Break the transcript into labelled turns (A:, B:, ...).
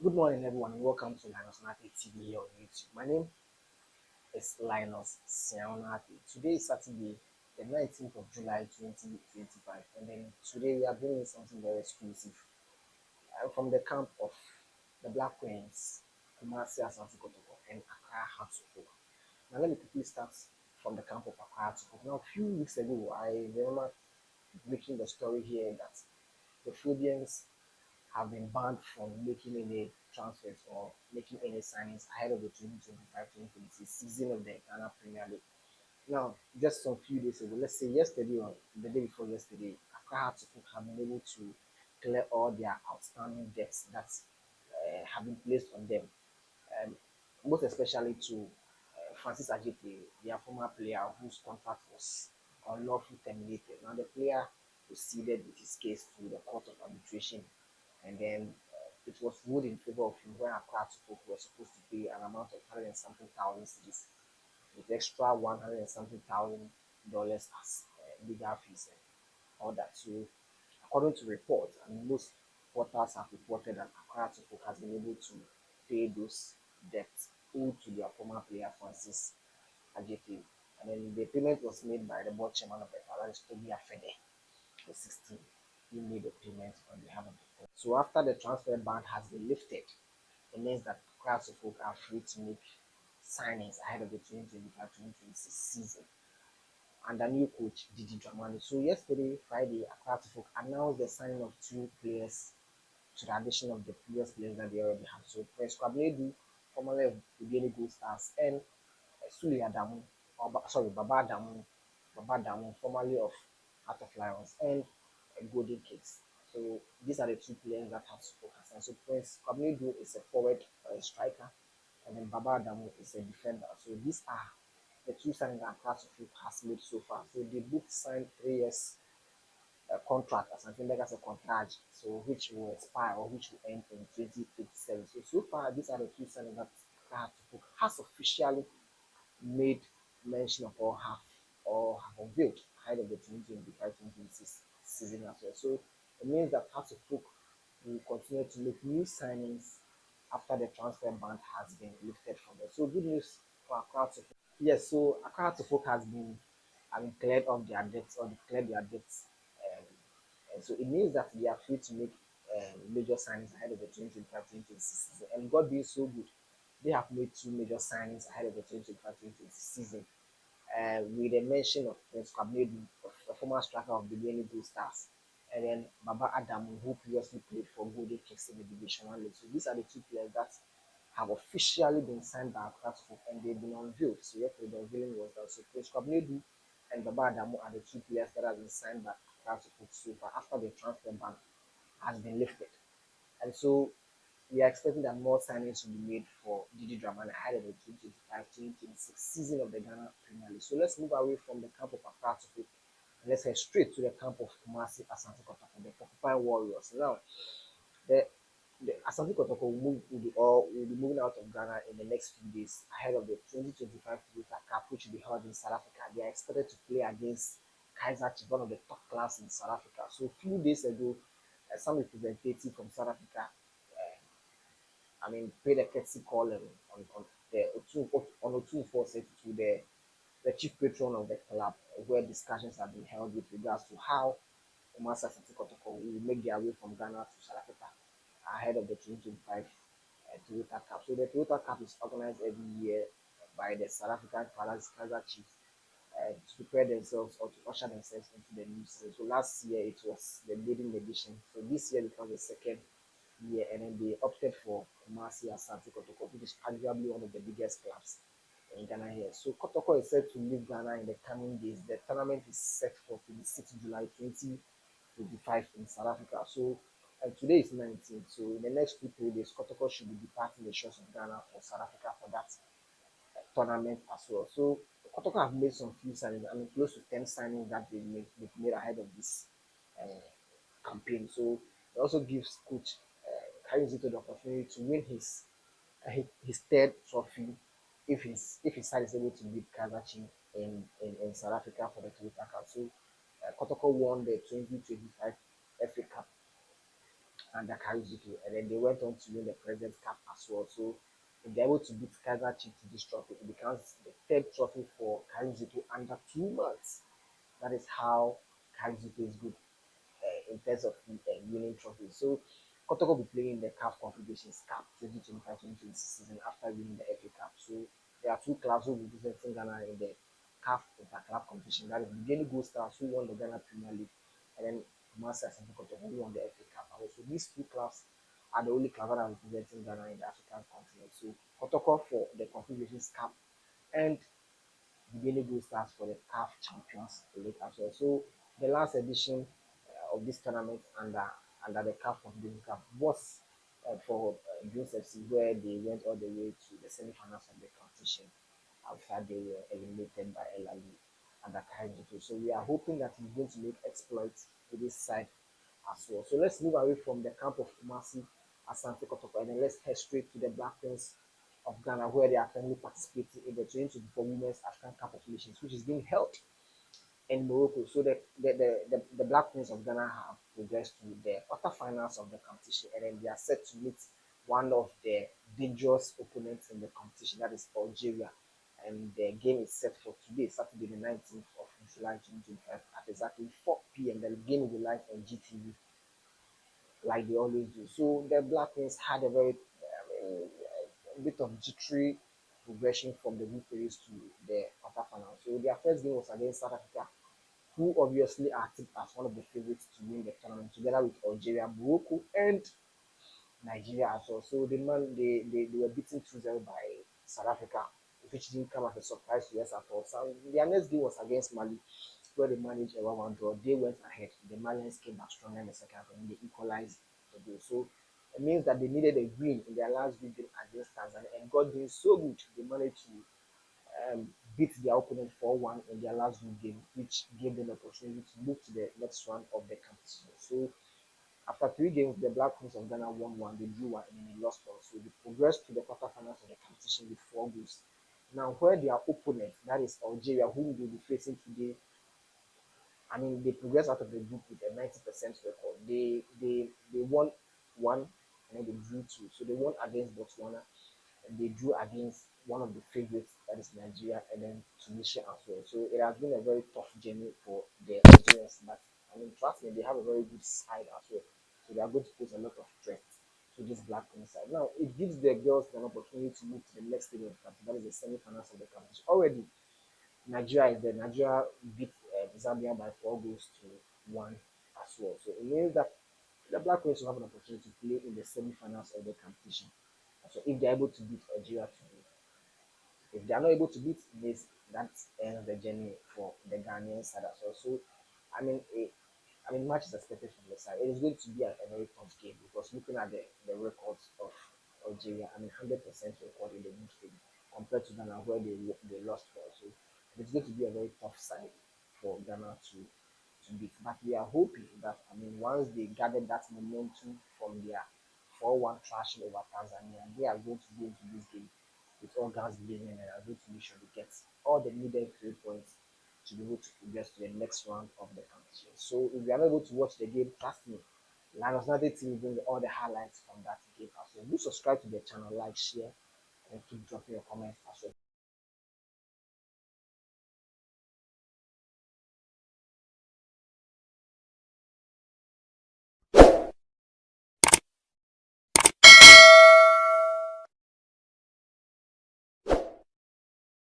A: Good morning, everyone, and welcome to Linus Nati TV here on YouTube. My name is Linus Siaonati. Today is Saturday, the 19th of July 2025, and then today we are bringing something very exclusive from the camp of the Black Queens, Kumasi Asante Kotoko, and Accra Hearts of Oak. Now, let me quickly start from the camp of Accra Hearts of Oak. Now, a few weeks ago, I remember making the story here that the Phobians have been banned from making any transfers or making any signings ahead of the 2025-2026 season of the Ghana Premier League. Now, just some few days ago, let's say yesterday or the day before yesterday, Accra Hearts have been able to clear all their outstanding debts that have been placed on them, um, most especially to Francis Ajete, their former player whose contract was unlawfully terminated. Now, the player proceeded with his case to the Court of Arbitration, and then it was ruled in favor of him when Accra were supposed to pay an amount of 100 and something thousand cedis, with extra 100 and something thousand dollars as legal fees and all that. So, according to reports, and most portals have reported that Accra has been able to pay those debts owed to their former player Francis Ajete. And then the payment was made by the board chairman of the Father, Toby Afede, the 16th. He made a payment on behalf of the club. So after the transfer ban has been lifted, it means that crowds of folk are free to make signings ahead of the 2025-2026 season under new coach Didi Dramani. So yesterday, Friday, Accra Folk announced the signing of two players to the addition of the previous players that they already have. So Prince Kwabledu, formerly of the Daily Gold Stars, and Suli Adamu, Baba Adamu, formerly of Heart of Lions, and Golden Kings. So these are the two players that have to focus on. So Prince Kwabledu is a forward striker, and then Baba Adamu is a defender. So these are the two signings that Class of Youth has made so far. So they both signed 3 years contract as something like as a contract, so which will expire or which will end in 2027. So far, these are the two signings that Class of Youth has officially made mention of or have unveiled ahead of the 2025-2026 season as well. So it means that Hearts of Oak will continue to make new signings after the transfer ban has been lifted from them. So good news for Accra to Folk. Yes, so Accra to Folk has been cleared of their debts or declared their debts. Um, and so it means that they are free to make major signings ahead of the 2025-2026 season. And God being so good, they have made two major signings ahead of the 2025-2026 season. With a mention of Prince Kwabnedu, a former striker of the Daily Blue Stars, and then Baba Adamu, who previously played for Golden Kings in the Division 1 League. So these are the two players that have officially been signed by Accra and they've been unveiled. So yesterday the unveiling was that so Prince Kwabnedu and Baba Adamu are the two players that have been signed by Accra so far after the transfer ban has been lifted. And so we are expecting that more signings will be made for Didi Dramani ahead of the 2025-2026 season of the Ghana Premier League. So let's move away from the camp of Accra and let's head straight to the camp of Kumasi Asante Kotoko, the Porcupine Warriors. Now, the, the Asante Kotoko will be moving out of Ghana in the next few days ahead of the 2025 Toyota Cup, which will be held in South Africa. They are expected to play against Kaiser Chiefs, one of the top clubs in South Africa. So a few days ago, some representative from South Africa paid a courtesy call on the Otu said to the chief patron of the club, where discussions have been held with regards to how Omasa City Kotoko will make their way from Ghana to South Africa ahead of the 2025 Toyota Cup. So the Toyota Cup is organized every year by the South African Kaizer Chiefs to prepare themselves or to usher themselves into the new season. So last year it was the maiden edition. So this year becomes the second year, and then they opted for Kumasi Asante Kotoko, which is arguably one of the biggest clubs in Ghana here. So Kotoko is set to leave Ghana in the coming days. The tournament is set for 26 July 2025 in South Africa. So today is 19th. So in the next 2 3 days, Kotoko should be departing the shores of Ghana for South Africa for that tournament as well. So Kotoko have made some few signings. Close to 10 signings that they've made ahead of this campaign. So it also gives coach Kaizen the opportunity to win his third trophy if his side is able to beat Kaizer Chiefs in South Africa for the Toyota Cup. So Kotoko won the 2025 FA Cup under Karizuki, and then they went on to win the President Cup as well. So if they're able to beat Kaiser Chiefs to this trophy, it becomes the third trophy for Karizuki under 2 months. That is how Karizuki is good in terms of winning trophies. So Kotoko will be playing in the CAF Confederations Cup 2025-2026 season after winning the FA Cup. So there are two clubs who will be representing Ghana in the CAF Interclub competition. That is the Daily Gold Stars who won the Ghana Premier League, and then Master Asante Kotoko who won the FA Cup. So these two clubs are the only clubs that are representing Ghana in the African continent. So Kotoko for the Confederations Cup and the Daily Gold Stars for the CAF Champions League as well. So the last edition of this tournament under the CAF Confederations Cup was for Dreams FC, where they went all the way to the semi-finals of the competition after they were eliminated by El Ali and the Kaijuto. So we are hoping that he's going to make exploits to this side as well. So let's move away from the camp of Kumasi, Asante Kotoko, and then let's head straight to the Black Prince of Ghana, where they are currently participating in the 2024 Women's African Cup of Nations, which is being held in Morocco. So the Black Queens of Ghana have progressed to the quarterfinals of the competition, and then they are set to meet one of the dangerous opponents in the competition, that is Algeria. And the game is set for today, Saturday, the 19th of July 2025, at exactly 4 p.m. The game will be live on GTV, like they always do. So the Black Queens had a very a bit of jittery progression from the group phase to the quarterfinal. So their first game was against South Africa, who obviously are tipped as one of the favorites to win the tournament, together with Algeria, Morocco, and Nigeria as well. So they were beaten 2-0 by South Africa, which didn't come as a surprise to us at all. So their next game was against Mali, where they managed a 1-1 draw. They went ahead. The Malians came back stronger in the second half and they equalized the goal. So it means that they needed a win in their last big game against Tanzania, and God being so good, they managed to beat their opponent 4-1 in their last group game, which gave them the opportunity to move to the next round of the competition. So after 3 games, the Black Queens of Ghana won one, they drew one, and then they lost one. So they progressed to the quarterfinals of the competition with 4 goals. Now, where their opponent, that is Algeria, whom they'll be facing today, I mean, they progressed out of the group with a 90% record. They won one and then they drew two. So they won against Botswana, they drew against one of the favorites, that is Nigeria, and then Tunisia as well. So it has been a very tough journey for the Nigerians, but I mean, trust me, they have a very good side as well. So they are going to pose a lot of threat to this Black Queen side. Now, it gives the girls an opportunity to move to the next stage of the competition, that is the semi-finals of the competition. Already, Nigeria is there. Nigeria beat Zambia by 4 goals to 1 as well. So it means that the Black Queens will have an opportunity to play in the semi-finals of the competition. So if they're able to beat Algeria today, if they are not able to beat this, that ends the journey for the Ghanaian side as well. So I mean, much is expected from the side. It is going to be a very tough game because looking at the records of Algeria, I mean, 100% record in the group stage compared to Ghana where they lost for. So it's going to be a very tough side for Ghana to beat. But we are hoping that I mean, once they gather that momentum from their 4-1 thrashing over Tanzania, they are going to go into this game with all guns blazing and are going to make sure they get all the needed 3 points to be able to progress to the next round of the competition. So if you are not able to watch the game, trust me, Linus United team will bring all the highlights from that game as well. Do subscribe to the channel, like, share, and keep dropping your comments as well.